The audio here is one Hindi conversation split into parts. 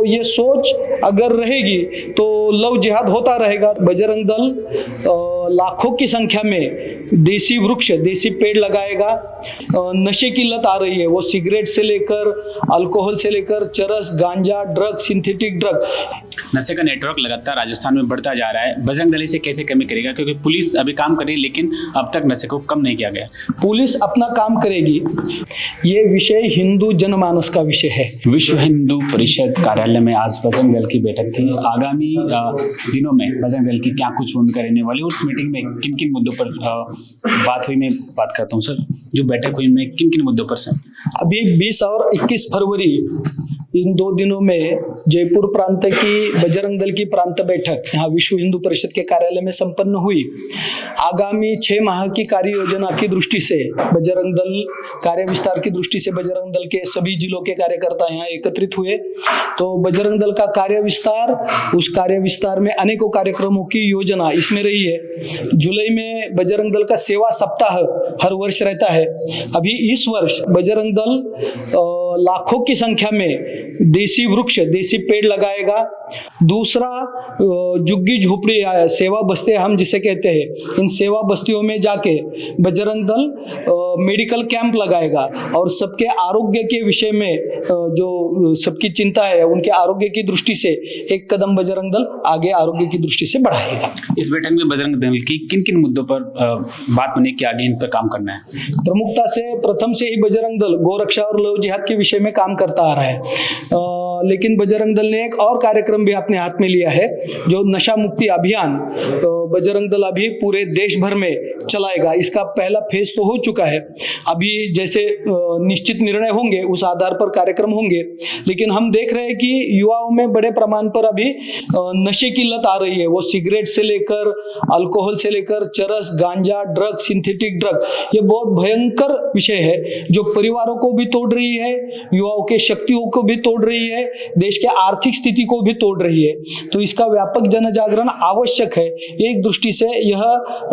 ये सोच अगर रहेगी तो लव जिहाद होता रहेगा। बजरंग दल लाखों की संख्या में देसी वृक्ष, देसी पेड़ लगाएगा। नशे की लत आ रही है, वो सिगरेट से लेकर अल्कोहल से लेकर चरस, गांजा, ड्रग, सिंथेटिक ड्रग। नशे का नेटवर्क लगातार राजस्थान में बढ़ता जा रहा है। बजरंग दल इसे कैसे कमी करेगा, क्योंकि पुलिस अभी काम कर रही है लेकिन अब तक नशे को कम नहीं किया गया। पुलिस अपना काम करेगी। ये विषय हिंदू जनमानस का विषय है। विश्व हिंदू परिषद कार्यालय में आज बजरंग दल की बैठक थी। आगामी दिनों में बजरंग दल की क्या कुछ भूमिका रहने वाली, उस मीटिंग में किन किन मुद्दों पर बात हुई, मैं बात करता हूँ। सर, जो बैठक हुई में किन किन मुद्दों पर सर? अभी 20 और 21 फरवरी इन 2 दिनों में जयपुर प्रांत की बजरंग दल की प्रांत बैठक यहाँ विश्व हिंदू परिषद के कार्यालय में संपन्न हुई। आगामी 6 माह की कार्य योजना की दृष्टि से बजरंग दल कार्य विस्तार की दृष्टि से बजरंग दल के सभी जिलों के कार्यकर्ता यहाँ एकत्रित हुए। तो बजरंग दल का कार्य विस्तार, उस कार्य विस्तार में अनेकों कार्यक्रमों की योजना इसमें रही है। जुलाई में बजरंग दल का सेवा सप्ताह हर वर्ष रहता है। अभी इस वर्ष बजरंग दल लाखों की संख्या में देसी वृक्ष, देसी पेड़ लगाएगा। दूसरा, झुग्गी झोपड़ी सेवा बस्तियां हम जिसे कहते हैं, इन सेवा बस्तियों में जाके बजरंग दल मेडिकल कैंप लगाएगा और सबके आरोग्य के विषय में जो सबकी चिंता है उनके आरोग्य की दृष्टि से एक कदम बजरंग दल आगे आरोग्य की दृष्टि से बढ़ाएगा। इस बैठक में बजरंग दल की किन किन मुद्दों पर बात बनी कि आगे इन पर काम करना है? प्रमुखता से प्रथम से ही बजरंग दल गोरक्षा और लव जिहाद के विषय में काम करता आ रहा है। लेकिन बजरंग दल ने एक और कार्यक्रम भी अपने हाथ में लिया है, जो नशा मुक्ति अभियान बजरंग दल अभी पूरे देश भर में चलाएगा। इसका पहला फेज तो हो चुका है। अभी जैसे निश्चित निर्णय होंगे उस आधार पर कार्यक्रम होंगे, लेकिन हम देख रहे हैं कि युवाओं में बड़े प्रमाण पर अभी नशे की लत आ रही है। वो सिगरेट से लेकर अल्कोहल से लेकर चरस, गांजा, ड्रग, सिंथेटिक ड्रग, ये बहुत भयंकर विषय है जो परिवारों को भी तोड़ रही है, युवाओं के शक्तियों को भी तोड़ रही है, देश के आर्थिक स्थिति को भी तोड़ रही है। तो इसका व्यापक जन जागरण आवश्यक है। एक दृष्टि से यह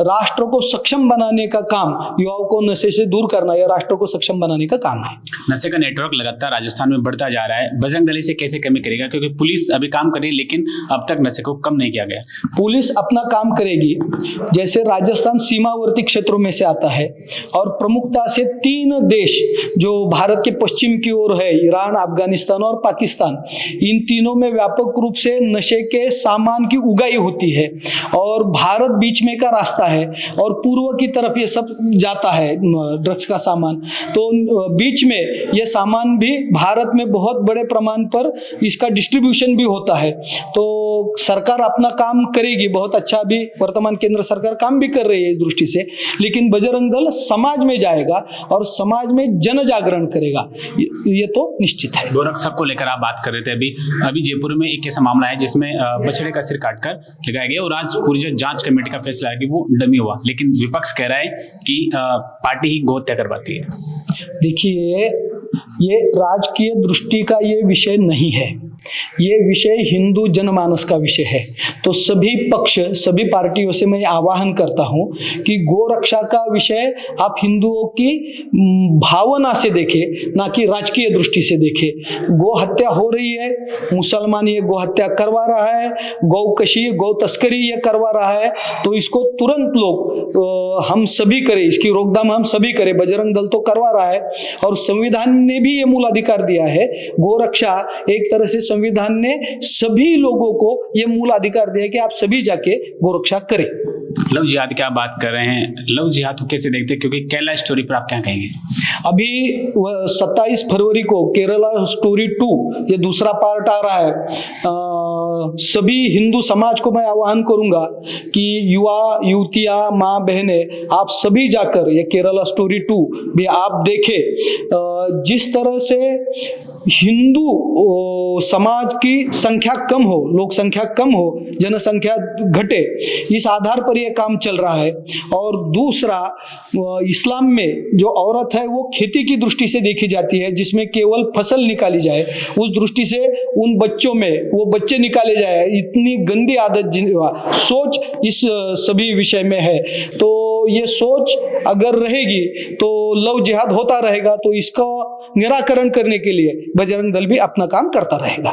राष्ट्र को सक्षम बनाने का काम, युवाओं को नशे से दूर करना, यह राष्ट्र को सक्षम बनाने का काम है। नशे का नेटवर्क लगातार राजस्थान में बढ़ता जा रहा है। बजरंग दल इसे कैसे कमी करेगा, क्योंकि पुलिस अभी काम कर रही है लेकिन अब तक नशे को कम नहीं किया गया। पुलिस अपना काम करेगी। जैसे राजस्थान सीमावर्ती क्षेत्रों में से आता है और प्रमुखता से 3 देश जो भारत के पश्चिम की ओर है, ईरान, अफगानिस्तान और पाकिस्तान, इन तीनों में व्यापक रूप से नशे के सामान की उगाई होती है और भारत बीच में का रास्ता है और पूर्व की तरफ ये सब जाता है ड्रग्स का सामान। तो बीच में ये सामान भी भारत में बहुत बड़े प्रमाण पर इसका डिस्ट्रीब्यूशन भी होता है। तो सरकार अपना काम करेगी, बहुत अच्छा भी वर्तमान केंद्र सरकार काम भी कर रही है इस दृष्टि से। लेकिन बजरंग दल समाज में जाएगा और समाज में जन जागरण करेगा, ये तो निश्चित है। गोरक्षा को लेकर आप बात कर रहे थे। अभी जयपुर में एक ऐसा मामला है जिसमें बछड़े का सिर काटकर लगाया गया और आज पूरी जो जांच कमेटी का फैसला है कि वो डमी हुआ, लेकिन विपक्ष कह रहा है कि पार्टी ही गौ हत्या करवाती है। देखिए, ये राजकीय दृष्टि का ये विषय नहीं है, ये विषय हिंदू जनमानस का विषय है। तो सभी पक्ष, सभी पार्टियों से मैं आह्वान करता हूं कि गोरक्षा का विषय आप हिंदुओं की भावना से देखें, ना कि राजकीय दृष्टि से देखें। गौ हत्या हो रही है, मुसलमान ये गौ हत्या करवा रहा है, गौकशी, गौ तस्करी ये करवा रहा है, तो इसको तुरंत लोग हम सभी करें, इसकी रोकथाम हम सभी करें। बजरंग दल तो करवा रहा है और संविधान ने भी ये मूल अधिकार दिया है। गोरक्षा एक तरह से संविधान ने सभी लोगों को ये मूल अधिकार दिया है कि आप सभी जाके गोरक्षा करें। लव जिहाद की आप बात कर रहे हैं, लव जिहाद को कैसे देखते हैं, क्योंकि केरला स्टोरी पर आप क्या कहेंगे? अभी 27 फरवरी को केरला स्टोरी 2 ये दूसरा पार्ट आ रहा है। सभी हिंदू समाज को मैं आह्वान करूंगा कि युवा, युवतियां, माँ बहने, आप सभी जाकर ये केरला स्टोरी 2 भी आप देखें। जिस तरह से हिंदू समाज की संख्या कम हो, लोक संख्या कम हो, जनसंख्या घटे, इस आधार पर यह काम चल रहा है। और दूसरा, इस्लाम में जो औरत है वो खेती की दृष्टि से देखी जाती है, जिसमें केवल फसल निकाली जाए, उस दृष्टि से उन बच्चों में वो बच्चे निकाले जाए, इतनी गंदी आदत सोच इस सभी विषय में है। तो ये सोच अगर रहेगी तो लव जिहाद होता रहेगा। तो इसका निराकरण करने के लिए बजरंग दल भी अपना काम करता रहेगा।